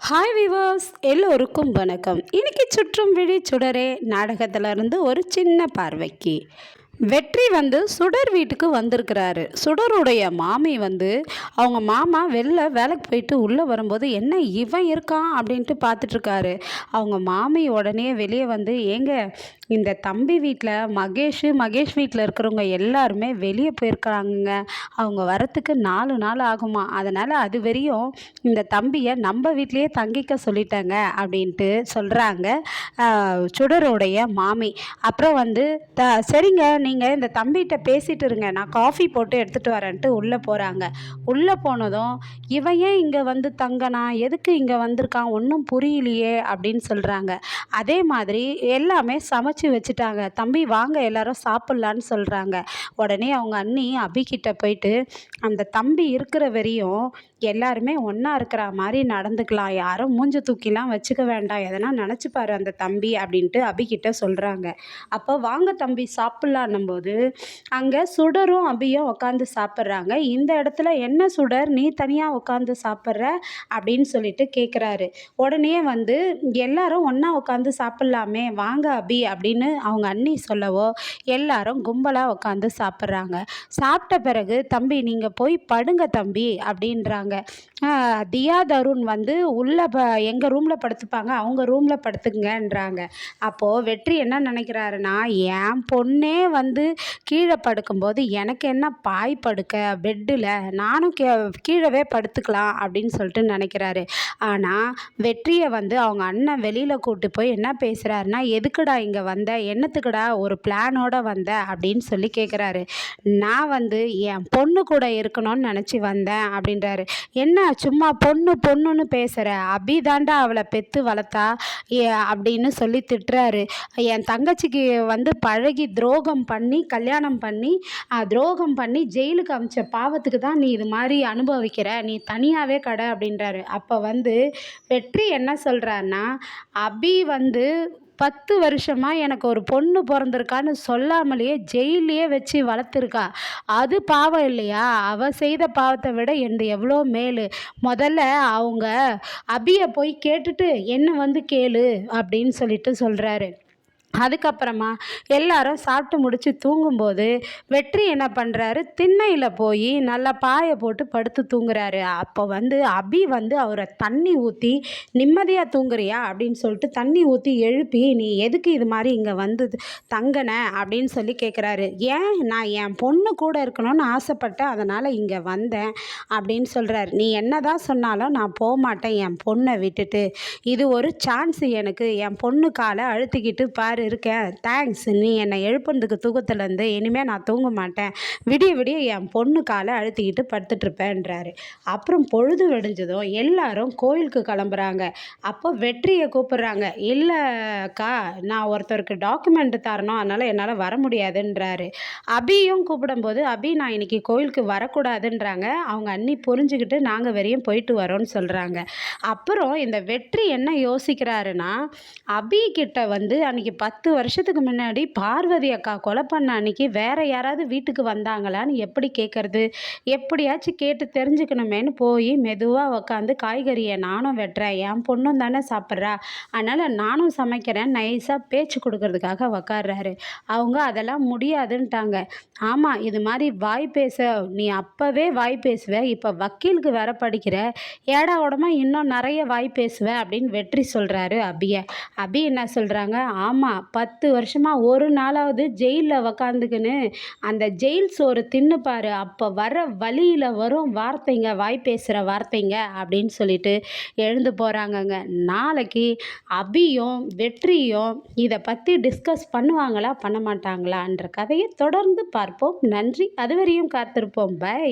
Hi viewers, எல்லோருக்கும் வணக்கம். இன்னைக்கு சுற்றும் விழி சுடரே நாடகத்திலிருந்து ஒரு சின்ன பார்வைக்கு வெற்றி சுடர் வீட்டுக்கு வந்திருக்கிறாரு. சுடருடைய மாமி அவங்க மாமா வெளில வேலைக்கு போயிட்டு உள்ளே வரும்போது என்ன இவன் இருக்கான் அப்படின்ட்டு பார்த்துட்ருக்காரு. அவங்க மாமி உடனே வெளியே ஏங்க இந்த தம்பி வீட்டில் மகேஷ் வீட்டில் இருக்கிறவங்க எல்லாருமே வெளியே போயிருக்கிறாங்கங்க. அவங்க வரத்துக்கு 4 நாள் ஆகுமா. அதனால் அது வரையும் இந்த தம்பியை நம்ம வீட்லேயே தங்கிக்க சொல்லிட்டாங்க அப்படின்ட்டு சொல்கிறாங்க சுடருடைய மாமி. அப்புறம் சரிங்க நீங்கள் இந்த தம்பிகிட்ட பேசிட்டு இருங்க, நான் காஃபி போட்டு எடுத்துகிட்டு வரேன்ட்டு உள்ளே போகிறாங்க. உள்ளே போனதும் இவன் ஏன் இங்கே தங்கனா, எதுக்கு இங்கே வந்திருக்கான் ஒன்றும் புரியலையே அப்படின்னு சொல்கிறாங்க. அதே மாதிரி எல்லாமே சமைச்சு வச்சுட்டாங்க. தம்பி வாங்க எல்லாரும் சாப்பிட்லான்னு சொல்கிறாங்க. உடனே அவங்க அண்ணி அபிகிட்ட போயிட்டு அந்த தம்பி இருக்கிற வரையும் எல்லாருமே ஒன்றா இருக்கிற மாதிரி நடந்துக்கலாம், யாரும் மூஞ்ச தூக்கிலாம் வச்சுக்க வேண்டாம், எதனா நினச்சிப்பாரு அந்த தம்பி அப்படின்ட்டு அபிகிட்ட சொல்கிறாங்க. அப்போ வாங்க தம்பி சாப்பிட்லான்னும் போது அங்கே சுடரும் அபியும் உட்காந்து சாப்பிட்றாங்க. இந்த இடத்துல என்ன சுடர் நீ தனியாக உட்காந்து சாப்பிட்ற அப்படின்னு சொல்லிட்டு கேட்குறாரு. உடனே எல்லாரும் ஒன்றா உட்காந்து சாப்பிட்லாமே வாங்க அபி அப்படின்னு அவங்க அண்ணி சொல்லவோ எல்லாரும் கும்பலாக உட்காந்து சாப்பிட்றாங்க. சாப்பிட்ட பிறகு தம்பி நீங்கள் போய் படுங்க தம்பி அப்படின்றாங்க. தியா தருண் உள்ள எங்கள் ரூமில் படுத்துப்பாங்க, அவங்க ரூமில் படுத்துங்கன்றாங்க. அப்போது வெற்றி என்ன நினைக்கிறாருன்னா, என் பொண்ணே கீழே படுக்கும்போது எனக்கு என்ன பாய் படுக்க பெட்டில், நானும் கீழவே படுத்துக்கலாம் அப்படின்னு சொல்லிட்டு நினைக்கிறாரு. ஆனால் வெற்றியை அவங்க அண்ணன் வெளியில் கூப்பிட்டு போய் என்ன பேசுகிறாருன்னா, எதுக்குடா இங்கே வந்த, என்னத்துக்குடா ஒரு பிளானோட வந்த அப்படின்னு சொல்லி கேட்குறாரு. நான் என் பொண்ணு கூட இருக்கணும்னு நினச்சி வந்தேன் அப்படின்றாரு. என்ன சும்மா பொண்ணுன்னு பேசுகிற, அபிதாண்டா அவளை பெற்று வளர்த்தா அப்படின்னு சொல்லி திட்டுறாரு. என் தங்கச்சிக்கு பழகி துரோகம் பண்ணி கல்யாணம் பண்ணி துரோகம் பண்ணி ஜெயிலுக்கு அமிச்ச பாவத்துக்கு தான் நீ இது மாதிரி அனுபவிக்கிற, நீ தனியாகவே கடை அப்படின்றாரு. அப்போ வெற்றி என்ன சொல்கிறான்னா, அபி 10 வருஷமாக எனக்கு ஒரு பொண்ணு பிறந்திருக்கான்னு சொல்லாமலேயே ஜெயிலையே வச்சு வளர்த்துருக்கா, அது பாவம் இல்லையா, அவள் செய்த பாவத்தை விட எந்த எவ்வளோ மேலு, முதல்ல அவங்க அபியை போய் கேட்டுட்டு என்ன கேளு அப்படின்னு சொல்லிட்டு சொல்கிறாரு. அதுக்கப்புறமா எல்லாரும் சாப்பிட்டு முடித்து தூங்கும்போது வெற்றி என்ன பண்ணுறாரு, திண்ணையில் போய் நல்லா பாயை போட்டு படுத்து தூங்குறாரு. அப்போ அபி அவரை தண்ணி ஊற்றி நிம்மதியாக தூங்குறியா அப்படின்னு சொல்லிட்டு தண்ணி ஊற்றி எழுப்பி நீ எதுக்கு இது மாதிரி இங்கே தங்கன அப்படின்னு சொல்லி கேட்குறாரு. ஏன் நான் என் பொண்ணு கூட இருக்கணும்னு ஆசைப்பட்டேன், அதனால் இங்கே வந்தேன் அப்படின்னு சொல்கிறாரு. நீ என்ன தான் சொன்னாலும் நான் போக மாட்டேன் என் பொண்ணை விட்டுட்டு, இது ஒரு சான்ஸ் எனக்கு, என் பொண்ணு காலை அழுத்திக்கிட்டு பாரு இருக்கேன், தேங்க்ஸ், நீ என்னை எழுப்புறதுக்கு தூக்கத்துலேருந்து, இனிமேல் நான் தூங்க மாட்டேன், விடிய என் பொண்ணு காலை அழுத்திக்கிட்டு படுத்துட்ருப்பேன்றாரு. அப்புறம் பொழுது வெடிஞ்சதும் எல்லாரும் கோயிலுக்கு கிளம்புறாங்க. அப்போ வெற்றியை கூப்பிட்றாங்க. இல்லைக்கா, நான் ஒருத்தருக்கு டாக்குமெண்ட் தரணும், அதனால் என்னால் வர முடியாதுன்றாரு. அபியும் கூப்பிடும்போது அபி நான் இன்னைக்கு கோயிலுக்கு வரக்கூடாதுன்றாங்க. அவங்க அண்ணி புரிஞ்சுக்கிட்டு நாங்கள் வரையும் போயிட்டு வரோன்னு சொல்கிறாங்க. அப்புறம் இந்த வெற்றி என்ன யோசிக்கிறாருன்னா, அபி கிட்ட அன்றைக்கி 10 வருஷத்துக்கு முன்னாடி பார்வதி அக்கா கொலை பண்ண அன்றைக்கி வேறு யாராவது வீட்டுக்கு வந்தாங்களான்னு எப்படி கேட்குறது, எப்படியாச்சும் கேட்டு தெரிஞ்சுக்கணுமேனு போய் மெதுவாக உக்காந்து காய்கறியை நானும் வெட்டுறேன், என் பொண்ணும் தானே சாப்பிட்றா, அதனால் நானும் சமைக்கிறேன், நைஸாக பேச்சு கொடுக்கறதுக்காக உக்காடுறாரு. அவங்க அதெல்லாம் முடியாதுன்ட்டாங்க. ஆமாம், இது மாதிரி வாய் பேச நீ அப்போவே வாய் பேசுவ, இப்போ வக்கீலுக்கு வேற படிக்கிற, ஏடா உடமா இன்னும் நிறைய வாய் பேசுவேன் அப்படின்னு வெற்றி சொல்கிறாரு அபியை. அபி என்ன சொல்கிறாங்க, ஆமாம் 10 வருஷமாக ஒரு நாளாவது ஜெயிலில் உக்காந்துக்குன்னு அந்த ஜெயில் சோறு தின்னுப்பாரு, அப்போ வர வழியில் வரும் வார்த்தைங்க, வாய் பேசுகிற வார்த்தைங்க அப்படின்னு சொல்லிட்டு எழுந்து போகிறாங்கங்க. நாளைக்கு அபியும் வெற்றியும் இதை பற்றி டிஸ்கஸ் பண்ணுவாங்களா பண்ண மாட்டாங்களான்ற கதையை தொடர்ந்து பார்ப்போம். நன்றி, அதுவரையும் காத்திருப்போம். பை.